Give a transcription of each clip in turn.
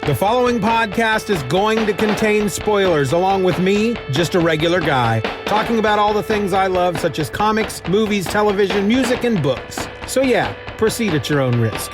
The following podcast is going to contain spoilers, along with me, just a regular guy, talking about all the things I love, such as comics, movies, television, music, and books. So yeah, proceed at your own risk.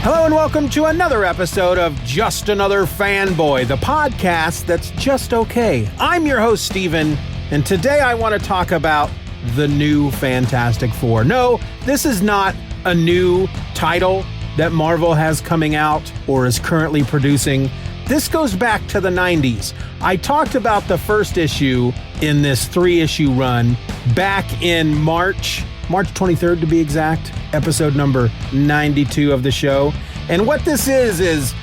Hello and welcome to another episode of Just Another Fanboy, the podcast that's just okay. I'm your host, Steven, and today I want to talk about the new Fantastic Four. No, this is not a new title that Marvel has coming out or is currently producing. This goes back to the 90s. I talked about the first issue in this 3-issue run back in March 23rd to be exact, episode number 92 of the show. And what this is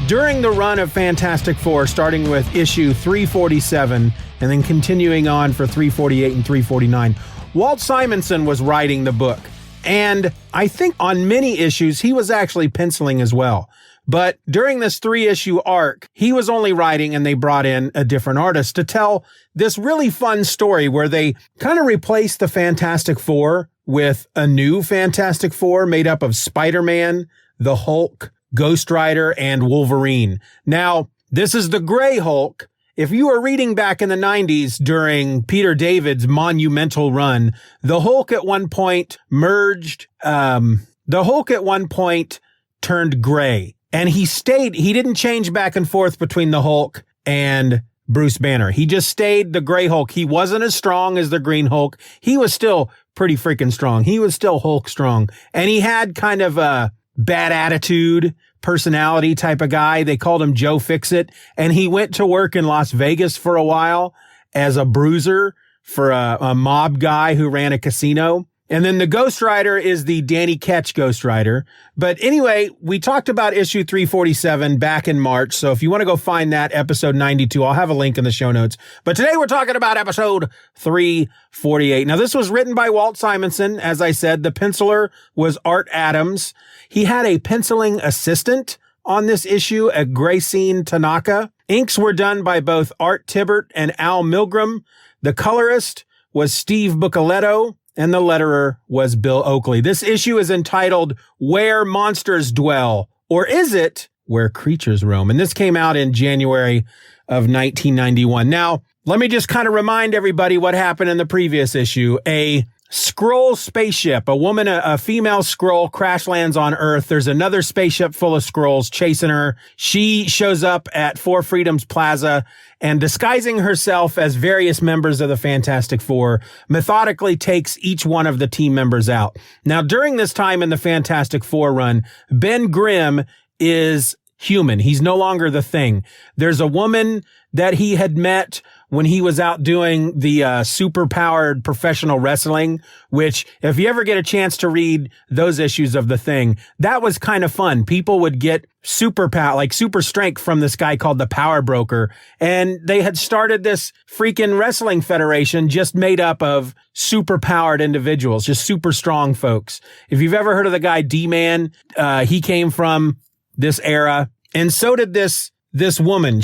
during the run of Fantastic Four, starting with issue 347 and then continuing on for 348 and 349, Walt Simonson was writing the book. And I think on many issues, he was actually penciling as well. But during this 3-issue arc, he was only writing and they brought in a different artist to tell this really fun story where they kind of replaced the Fantastic Four with a new Fantastic Four made up of Spider-Man, the Hulk, Ghost Rider, and Wolverine. Now, this is the Gray Hulk. If you were reading back in the 90s during Peter David's monumental run, the Hulk at one point turned gray. And he didn't change back and forth between the Hulk and Bruce Banner. He just stayed the Gray Hulk. He wasn't as strong as the Green Hulk. He was still pretty freaking strong. He was still Hulk strong. And he had kind of a bad attitude, personality type of guy. They called him Joe Fix-It. And he went to work in Las Vegas for a while as a bruiser for a mob guy who ran a casino. And then the Ghost Rider is the Danny Ketch Ghost Rider. But anyway, we talked about issue 347 back in March. So if you want to go find that, episode 92, I'll have a link in the show notes. But today we're talking about episode 348. Now, this was written by Walt Simonson. As I said, the penciler was Art Adams. He had a penciling assistant on this issue, a Gracine Tanaka. Inks were done by both Art Thibert and Al Milgrom. The colorist was Steve Buccellato. And the letterer was Bill Oakley. This issue is entitled Where Monsters Dwell, or is it Where Creatures Roam? And this came out in January of 1991. Now, let me just kind of remind everybody what happened in the previous issue. A Skrull spaceship, a female Skrull crash lands on Earth. There's another spaceship full of Skrulls chasing her. She shows up at Four Freedoms Plaza and, disguising herself as various members of the Fantastic Four, methodically takes each one of the team members out. Now, during this time in the Fantastic Four run, Ben Grimm is human. He's no longer the Thing. There's a woman that he had met when he was out doing the super-powered professional wrestling, which, if you ever get a chance to read those issues of The Thing, that was kind of fun. People would get super strength from this guy called the Power Broker, and they had started this freaking wrestling federation just made up of super-powered individuals, just super strong folks. If you've ever heard of the guy D-Man, he came from this era, and so did this woman.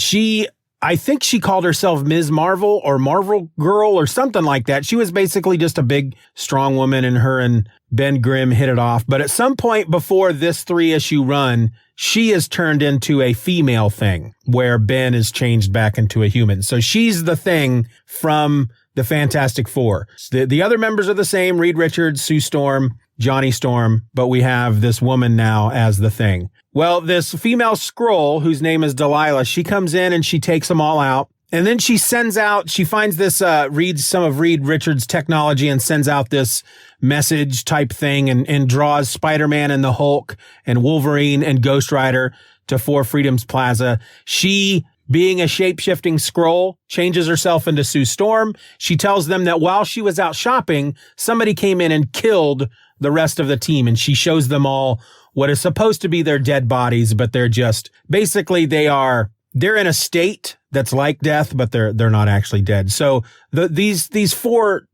I think she called herself Ms. Marvel or Marvel Girl or something like that. She was basically just a big, strong woman, and her and Ben Grimm hit it off. But at some point before this 3-issue run, she is turned into a female Thing, where Ben is changed back into a human. So she's the Thing from the Fantastic Four. The other members are the same: Reed Richards, Sue Storm, Johnny Storm, but we have this woman now as the Thing. Well, this female Skrull, whose name is Delilah, she comes in and she takes them all out. And then she finds this, reads some of Reed Richards' technology and sends out this message type thing and draws Spider-Man and the Hulk and Wolverine and Ghost Rider to Four Freedoms Plaza. She, being a shape-shifting Skrull, changes herself into Sue Storm. She tells them that while she was out shopping, somebody came in and killed the rest of the team, and she shows them all what is supposed to be their dead bodies, but they're just, basically they're in a state that's like death, but they're not actually dead. So these four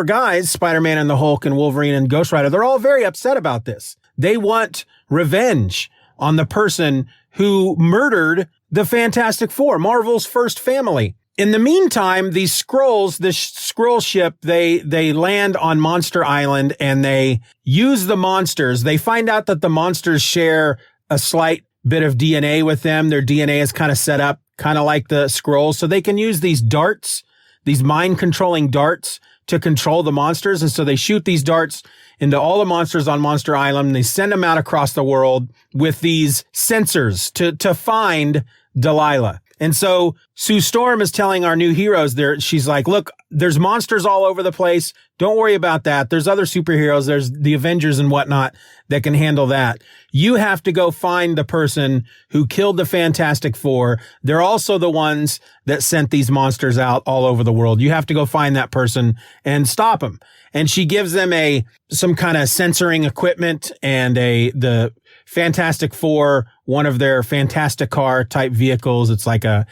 guys, Spider-Man and the Hulk and Wolverine and Ghost Rider, they're all very upset about this. They want revenge on the person who murdered the Fantastic Four, Marvel's first family. In the meantime, these Skrulls, the Skrull ship, they land on Monster Island and they use the monsters. They find out that the monsters share a slight bit of DNA with them. Their DNA is kind of set up, kind of like the Skrulls. So they can use these darts, these mind-controlling darts to control the monsters. And so they shoot these darts into all the monsters on Monster Island and they send them out across the world with these sensors to find Delilah. And so Sue Storm is telling our new heroes there, she's like, look, there's monsters all over the place. Don't worry about that. There's other superheroes. There's the Avengers and whatnot that can handle that. You have to go find the person who killed the Fantastic Four. They're also the ones that sent these monsters out all over the world. You have to go find that person and stop them. And she gives them some kind of censoring equipment and the Fantastic Four, one of their Fantastic Car type vehicles. It's like a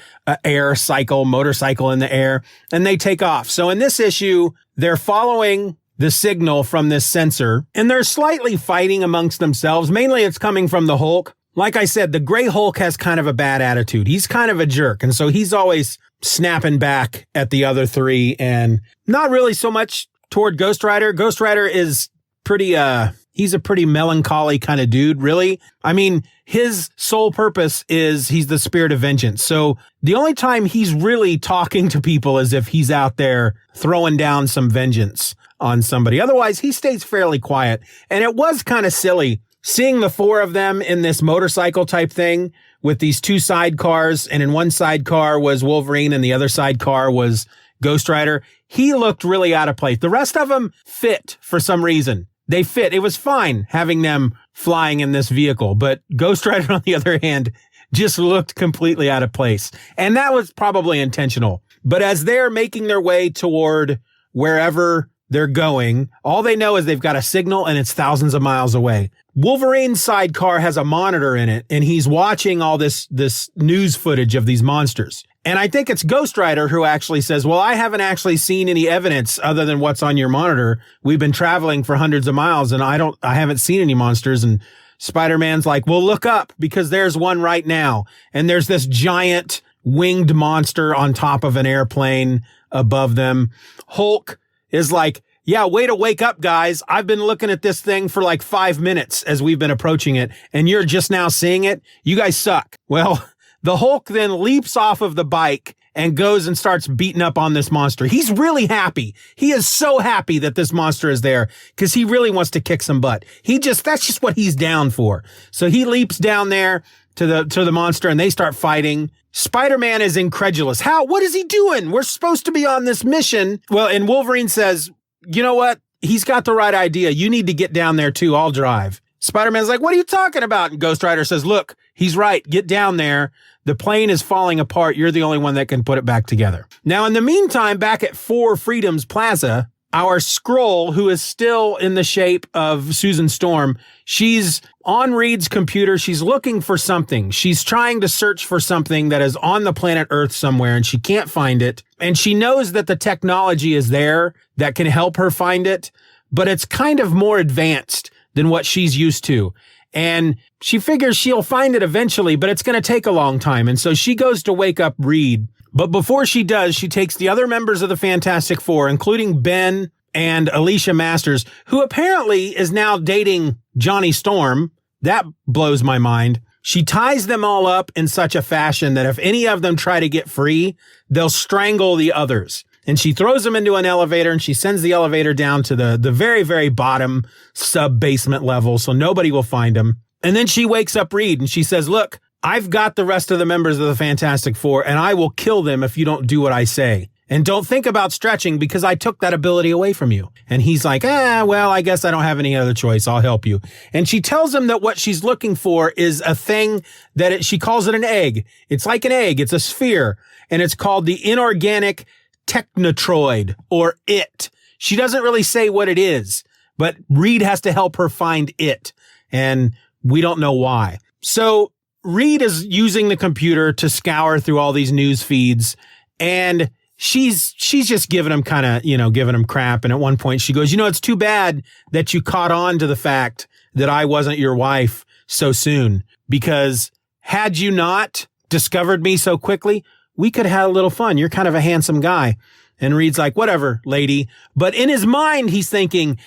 air cycle, motorcycle in the air, and they take off. So in this issue, they're following the signal from this sensor and they're slightly fighting amongst themselves. Mainly it's coming from the Hulk. Like I said, the Gray Hulk has kind of a bad attitude. He's kind of a jerk. And so he's always snapping back at the other three and not really so much toward Ghost Rider. Ghost Rider is he's a pretty melancholy kind of dude, really. I mean, his sole purpose is he's the spirit of vengeance. So the only time he's really talking to people is if he's out there throwing down some vengeance on somebody. Otherwise, he stays fairly quiet. And it was kind of silly seeing the four of them in this motorcycle type thing with these two sidecars. And in one sidecar was Wolverine and the other sidecar was Ghost Rider. He looked really out of place. The rest of them fit for some reason. They fit. It was fine having them flying in this vehicle, but Ghost Rider, on the other hand, just looked completely out of place. And that was probably intentional. But as they're making their way toward wherever they're going, all they know is they've got a signal and it's thousands of miles away. Wolverine's sidecar has a monitor in it, and he's watching all this news footage of these monsters. And I think it's Ghost Rider who actually says, well, I haven't actually seen any evidence other than what's on your monitor. We've been traveling for hundreds of miles and I haven't seen any monsters. And Spider-Man's like, well, look up because there's one right now. And there's this giant winged monster on top of an airplane above them. Hulk is like, yeah, way to wake up, guys. I've been looking at this thing for like 5 minutes as we've been approaching it, and you're just now seeing it. You guys suck. Well, the Hulk then leaps off of the bike and goes and starts beating up on this monster. He's really happy. He is so happy that this monster is there because he really wants to kick some butt. That's just what he's down for. So he leaps down there to the monster and they start fighting. Spider-Man is incredulous. What is he doing? We're supposed to be on this mission. Well, and Wolverine says, you know what? He's got the right idea. You need to get down there too. I'll drive. Spider-Man's like, what are you talking about? And Ghost Rider says, look, he's right. Get down there. The plane is falling apart. You're the only one that can put it back together. Now, in the meantime, back at 4 Freedoms Plaza, our Skrull, who is still in the shape of Susan Storm, she's on Reed's computer. She's looking for something. She's trying to search for something that is on the planet Earth somewhere, and she can't find it. And she knows that the technology is there that can help her find it, but it's kind of more advanced than what she's used to. And she figures she'll find it eventually, but it's going to take a long time. And so she goes to wake up Reed. But before she does, she takes the other members of the Fantastic Four, including Ben and Alicia Masters, who apparently is now dating Johnny Storm. That blows my mind. She ties them all up in such a fashion that if any of them try to get free, they'll strangle the others. And she throws them into an elevator and she sends the elevator down to the very, very bottom sub-basement level so nobody will find them. And then she wakes up Reed and she says, look, I've got the rest of the members of the Fantastic Four and I will kill them if you don't do what I say. And don't think about stretching because I took that ability away from you. And he's like, well, I guess I don't have any other choice. I'll help you. And she tells him that what she's looking for is a thing that she calls it an egg. It's like an egg. It's a sphere. And it's called the inorganic Technotroid, or it. She doesn't really say what it is, but Reed has to help her find it. And we don't know why. So Reed is using the computer to scour through all these news feeds, and she's just giving him giving him crap. And at one point she goes, it's too bad that you caught on to the fact that I wasn't your wife so soon, because had you not discovered me so quickly, we could have had a little fun. You're kind of a handsome guy. And Reed's like, whatever, lady. But in his mind, he's thinking,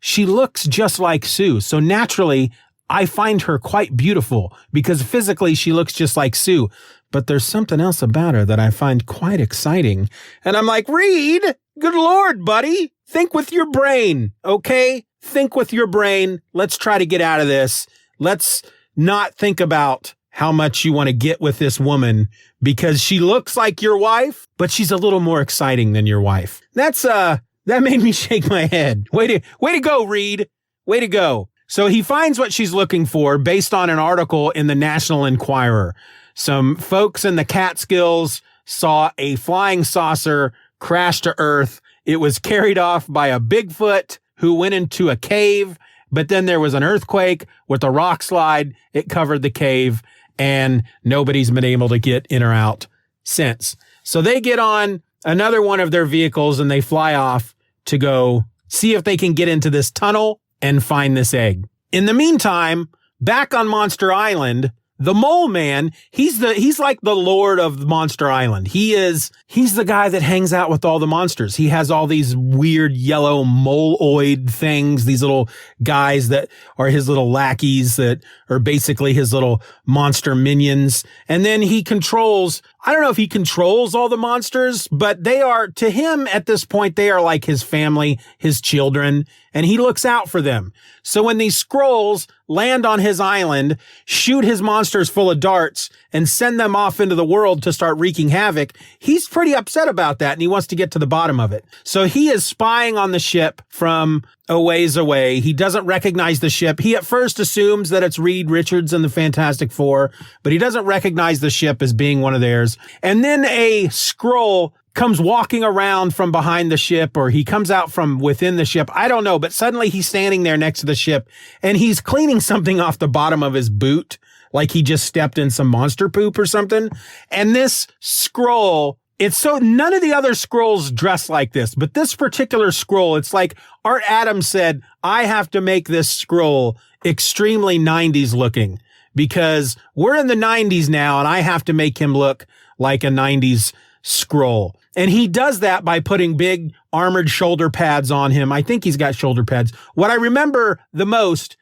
she looks just like Sue. So naturally, I find her quite beautiful because physically she looks just like Sue. But there's something else about her that I find quite exciting. And I'm like, Reed, good Lord, buddy. Think with your brain, okay? Think with your brain. Let's try to get out of this. Let's not think about how much you want to get with this woman because she looks like your wife, but she's a little more exciting than your wife. That made me shake my head. Way to go, Reed. Way to go. So he finds what she's looking for based on an article in the National Enquirer. Some folks in the Catskills saw a flying saucer crash to Earth. It was carried off by a Bigfoot who went into a cave, but then there was an earthquake with a rock slide. It covered the cave, and nobody's been able to get in or out since. So they get on another one of their vehicles and they fly off to go see if they can get into this tunnel and find this egg. In the meantime, back on Monster Island, the Mole Man, he's like the lord of Monster Island. He's the guy that hangs out with all the monsters. He has all these weird yellow mole-oid things, these little guys that are his little lackeys that are basically his little monster minions. And then he controls, I don't know if he controls all the monsters, but they are, to him at this point, they are like his family, his children, and he looks out for them. So when these scrolls land on his island, shoot his monsters full of darts, and send them off into the world to start wreaking havoc, he's pretty upset about that, and he wants to get to the bottom of it. So he is spying on the ship from a ways away. He doesn't recognize the ship. He at first assumes that it's Reed Richards and the Fantastic Four, but he doesn't recognize the ship as being one of theirs. And then a scroll comes walking around from behind the ship, or he comes out from within the ship. I don't know, but suddenly he's standing there next to the ship and he's cleaning something off the bottom of his boot, like he just stepped in some monster poop or something. And this scroll, none of the other scrolls dress like this, but this particular scroll, it's like Art Adams said, I have to make this scroll extremely 90s looking because we're in the 90s now and I have to make him look like a 90s scroll. And he does that by putting big armored shoulder pads on him. I think he's got shoulder pads. What I remember the most,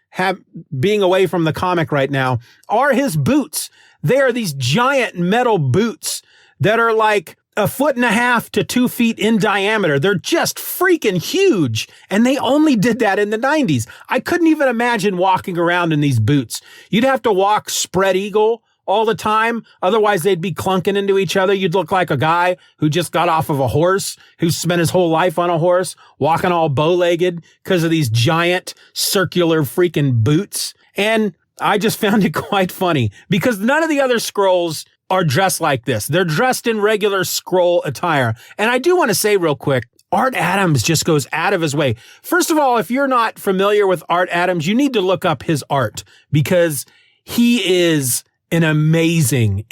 being away from the comic right now, are his boots. They are these giant metal boots that are like 1.5 to 2 feet in diameter. They're just freaking huge. And they only did that in the 90s. I couldn't even imagine walking around in these boots. You'd have to walk spread eagle all the time. Otherwise, they'd be clunking into each other. You'd look like a guy who just got off of a horse, who spent his whole life on a horse, walking all bow-legged because of these giant circular freaking boots. And I just found it quite funny because none of the other scrolls are dressed like this. They're dressed in regular scroll attire. And I do want to say real quick, Art Adams just goes out of his way. First of all, if you're not familiar with Art Adams, you need to look up his art because he is an amazing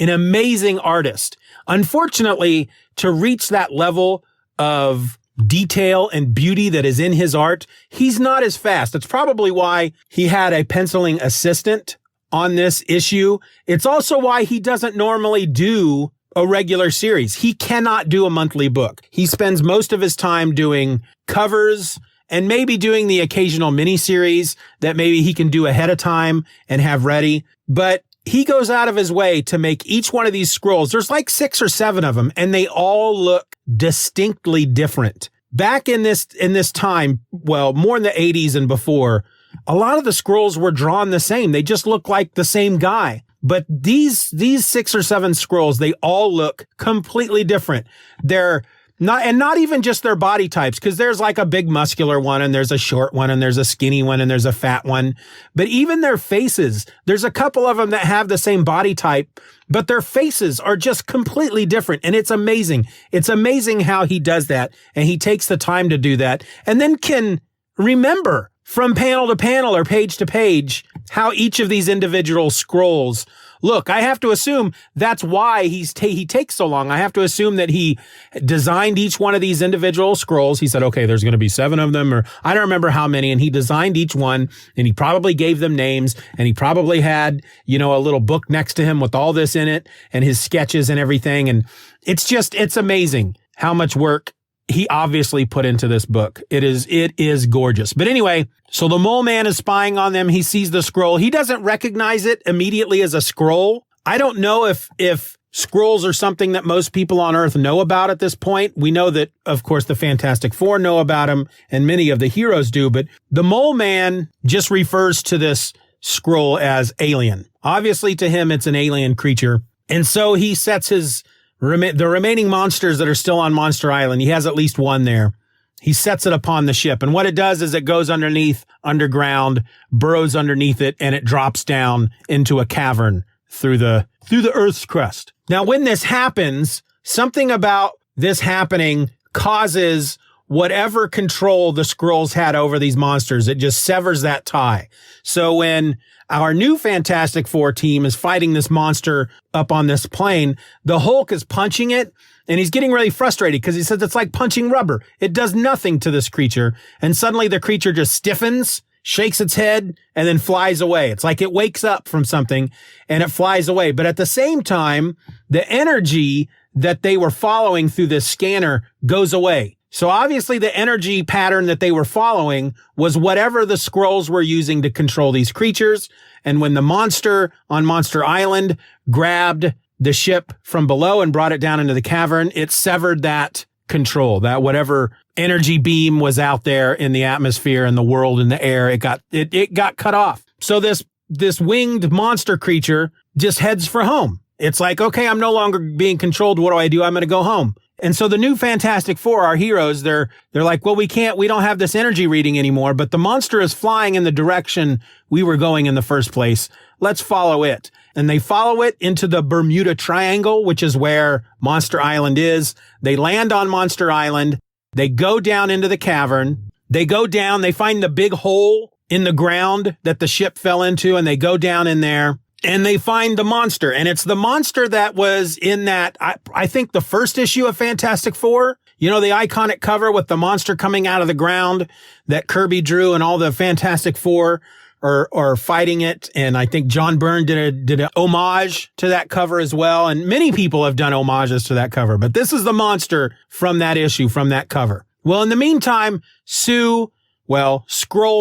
artist. Unfortunately, to reach that level of detail and beauty that is in his art, he's not as fast. That's probably why he had a penciling assistant on this issue. It's also why he doesn't normally do a regular series. He cannot do a monthly book. He spends most of his time doing covers and maybe doing the occasional miniseries that maybe he can do ahead of time and have ready. But he goes out of his way to make each one of these scrolls. There's like 6 or 7 of them, and they all look distinctly different. Back in this time, well, more in the 80s and before, a lot of the scrolls were drawn the same. They just look like the same guy. But these 6 or 7 scrolls, they all look completely different. They're not even just their body types, because there's like a big muscular one and there's a short one and there's a skinny one and there's a fat one. But even their faces, there's a couple of them that have the same body type, but their faces are just completely different. And it's amazing. It's amazing how he does that. And he takes the time to do that and then can remember from panel to panel or page to page how each of these individual scrolls look. I have to assume that's why he takes so long. I have to assume that he designed each one of these individual scrolls. He said, okay, there's going to be 7 of them, or I don't remember how many. And he designed each one, and he probably gave them names, and he probably had, a little book next to him with all this in it and his sketches and everything. And it's amazing how much work he obviously put into this book. It is gorgeous. But anyway, so the mole man is spying on them. He sees the scroll. He doesn't recognize it immediately as a scroll. I don't know if scrolls are something that most people on Earth know about at this point. We know that, of course, the Fantastic Four know about them, and many of the heroes do. But the mole man just refers to this scroll as alien. Obviously, to him, it's an alien creature. And so he sets the remaining monsters that are still on Monster Island. He has at least one there. He sets it upon the ship. And what it does is it goes underground, burrows underneath it, and it drops down into a cavern through the Earth's crust. Now, when this happens, something about this happening causes whatever control the Skrulls had over these monsters. It just severs that tie. So when our new Fantastic Four team is fighting this monster up on this plane, the Hulk is punching it, and he's getting really frustrated because he says it's like punching rubber. It does nothing to this creature. And suddenly the creature just stiffens, shakes its head, and then flies away. It's like it wakes up from something and it flies away. But at the same time, the energy that they were following through this scanner goes away. So obviously the energy pattern that they were following was whatever the Skrulls were using to control these creatures. And when the monster on Monster Island grabbed the ship from below and brought it down into the cavern, it severed that control, that whatever energy beam was out there in the atmosphere and the world in the air, it got cut off. So this winged monster creature just heads for home. It's like, okay, I'm no longer being controlled. What do? I'm going to go home. And so the new Fantastic Four, our heroes, they're like, well, we don't have this energy reading anymore, but the monster is flying in the direction we were going in the first place. Let's follow it. And they follow it into the Bermuda Triangle, which is where Monster Island is. They land on Monster Island. They go down into the cavern. They go down. They find the big hole in the ground that the ship fell into, and they go down in there. And they find the monster, and it's the monster that was in that, I think, the first issue of Fantastic Four. The iconic cover with the monster coming out of the ground that Kirby drew, and all the Fantastic Four are fighting it. And I think John Byrne did a homage to that cover as well. And many people have done homages to that cover, but this is the monster from that issue, from that cover. Well, in the meantime, Skrull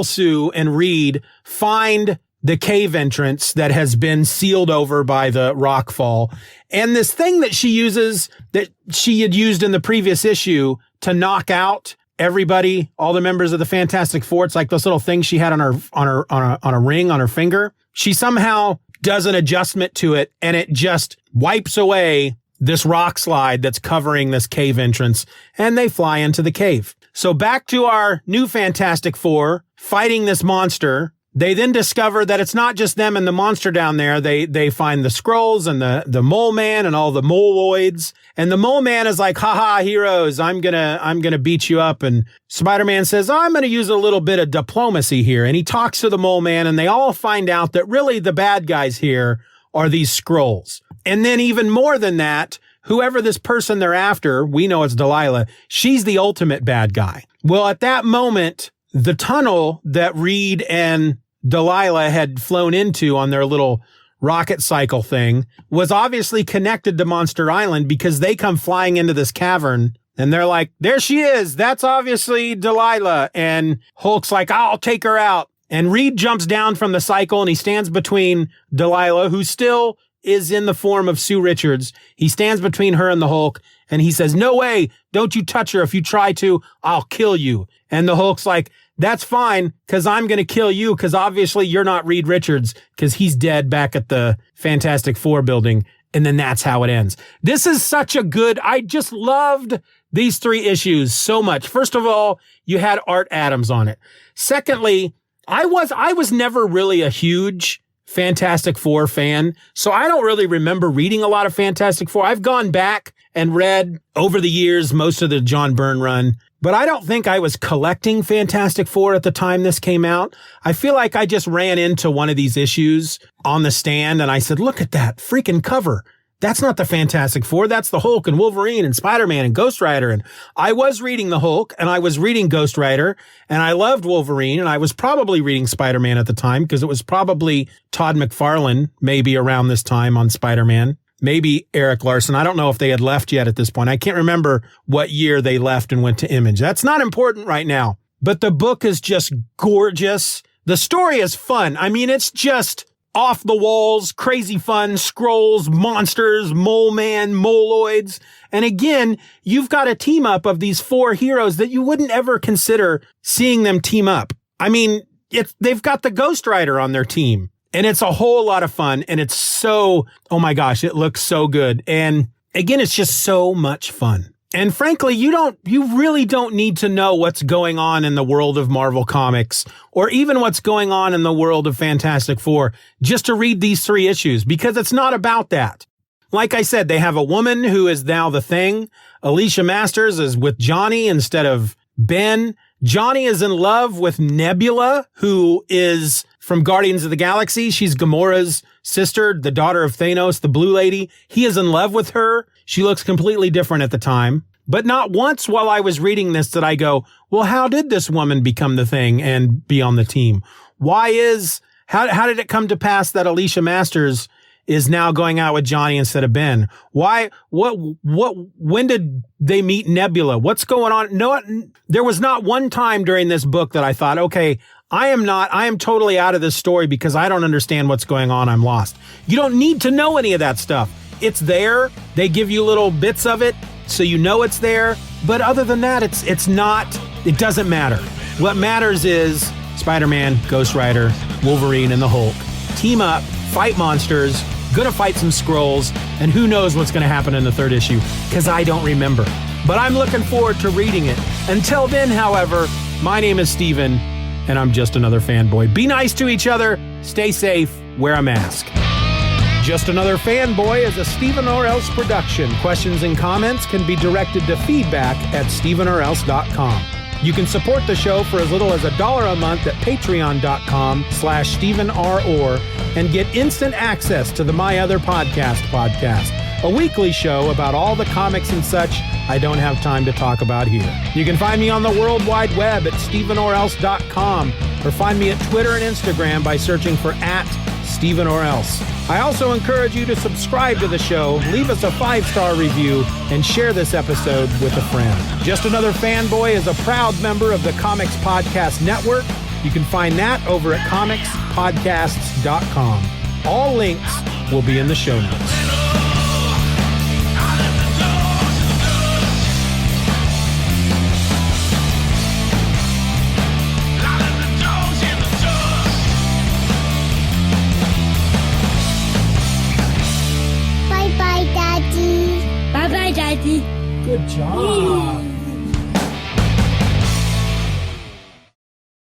Sue and Reed find the cave entrance that has been sealed over by the rock fall. And this thing that she uses, that she had used in the previous issue to knock out everybody, all the members of the Fantastic Four. It's like this little thing she had on a ring on her finger. She somehow does an adjustment to it, and it just wipes away this rock slide that's covering this cave entrance, and they fly into the cave. So back to our new Fantastic Four fighting this monster. They then discover that it's not just them and the monster down there. They find the Skrulls and the mole man and all the moloids. And the mole man is like, haha, heroes, I'm gonna beat you up. And Spider-Man says, I'm gonna use a little bit of diplomacy here. And he talks to the mole man, and they all find out that really the bad guys here are these Skrulls. And then even more than that, whoever this person they're after, we know it's Delilah, she's the ultimate bad guy. Well, at that moment, the tunnel that Reed and Delilah had flown into on their little rocket cycle thing was obviously connected to Monster Island, because they come flying into this cavern and they're like, there she is. That's obviously Delilah. And Hulk's like, I'll take her out. And Reed jumps down from the cycle, and he stands between Delilah, who still is in the form of Sue Richards. He stands between her and the Hulk, and he says, no way. Don't you touch her. If you try to, I'll kill you. And the Hulk's like, that's fine, because I'm going to kill you, because obviously you're not Reed Richards, because he's dead back at the Fantastic Four building. And then that's how it ends. This is such a good, I just loved these 3 issues so much. First of all, you had Art Adams on it. Secondly, I was never really a huge Fantastic Four fan, so I don't really remember reading a lot of Fantastic Four. I've gone back and read over the years most of the John Byrne run, but I don't think I was collecting Fantastic Four at the time this came out. I feel like I just ran into one of these issues on the stand and I said, look at that freaking cover. That's not the Fantastic Four. That's the Hulk and Wolverine and Spider-Man and Ghost Rider. And I was reading the Hulk and I was reading Ghost Rider and I loved Wolverine and I was probably reading Spider-Man at the time because it was probably Todd McFarlane maybe around this time on Spider-Man. Maybe Eric Larson. I don't know if they had left yet at this point. I can't remember what year they left and went to Image. That's not important right now. But the book is just gorgeous. The story is fun. I mean, it's just off the walls, crazy fun, scrolls, monsters, mole man, moloids. And again, you've got a team up of these 4 heroes that you wouldn't ever consider seeing them team up. I mean, they've got the Ghost Rider on their team and it's a whole lot of fun. And it's so, oh my gosh, it looks so good. And again, it's just so much fun. And frankly, you really don't need to know what's going on in the world of Marvel Comics or even what's going on in the world of Fantastic Four just to read these 3 issues because it's not about that. Like I said, they have a woman who is now the Thing. Alicia Masters is with Johnny instead of Ben. Johnny is in love with Nebula, who is from Guardians of the Galaxy. She's Gamora's sister, the daughter of Thanos, the Blue Lady. He is in love with her. She looks completely different at the time. But not once while I was reading this did I go, well, how did this woman become the Thing and be on the team? How did it come to pass that Alicia Masters is now going out with Johnny instead of Ben? When did they meet Nebula? What's going on? No, there was not one time during this book that I thought, okay, I am totally out of this story because I don't understand what's going on. I'm lost. You don't need to know any of that stuff. It's there. They give you little bits of it so you know it's there. But other than that, it doesn't matter. What matters is Spider-Man, Ghost Rider, Wolverine, and the Hulk team up, fight monsters, gonna fight some Skrulls, and who knows what's gonna happen in the 3rd issue, because I don't remember. But I'm looking forward to reading it. Until then, however, my name is Steven, and I'm just another fanboy. Be nice to each other, stay safe, wear a mask. Just Another Fanboy is a Stephen or Else production. Questions and comments can be directed to feedback@stephenorelse.com. You can support the show for as little as $1 a month at patreon.com/StephenROr and get instant access to the My Other Podcast, a weekly show about all the comics and such I don't have time to talk about here. You can find me on the World Wide Web at stephenorelse.com or find me at Twitter and Instagram by searching for @StephenOrElse. I also encourage you to subscribe to the show, leave us a 5-star review, and share this episode with a friend. Just Another Fanboy is a proud member of the Comics Podcast Network. You can find that over at comicspodcasts.com. All links will be in the show notes. Bye-bye, Daddy. Bye-bye, Daddy. Good job.